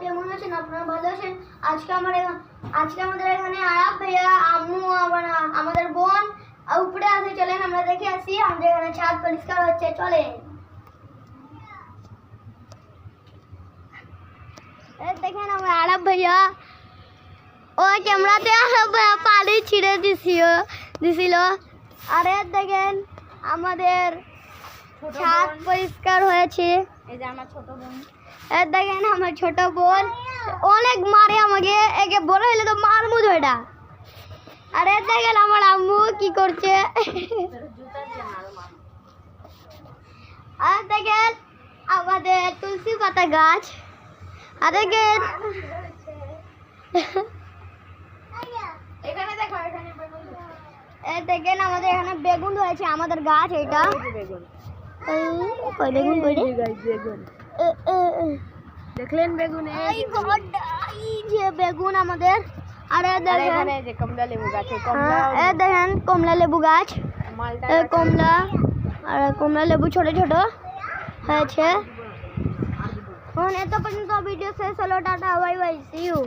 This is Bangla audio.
কেমন আছেন? আপনারা ভালো আছেন? আজকে আমাদের এখানে আয়াব ভাইয়া, আম্মু, আমাদের বোন উপরে আছে। চলেন আমরা দেখে আসি। আমাদের এখানে ছাদ পরিষ্কার হচ্ছে, চলেন। দেখেন আমার আয়াব ভাইয়া ও ক্যামেরাতে আয়াব ভাইয়া পানি ছিঁড়ে দিছিল। আর দেখেন আমাদের ছাদ পরিষ্কার হয়েছে। এই যে আমার ছোট বোন, দেখেন আমার ছোট বোন অনেক মারে আমাকে, একে বড় হইলে তো মারমু ধইটা। আর দেখেন আমার আম্মু কি করছে। আর দেখেন আমাদের তুলসী পাতা গাছ। আর দেখেন এখানে দেখো, এখানে বেগুন। দেখেন আমাদের এখানে বেগুন হয়েছে, আমাদের গাছ এটা। বেগুন বেগুন বেগুন দেখলেন বেগুন? এই যে বেগুন আমাদের। আর দেখেন যে কমলা লেবু গাছ, দেখেন কমলা লেবু গাছ, মালটা কমলা। আর কমলা লেবু ছোট ছোট হয়েছে। এত পর্যন্ত ভিডিও শেষ হলো। Tata, bye bye, see you.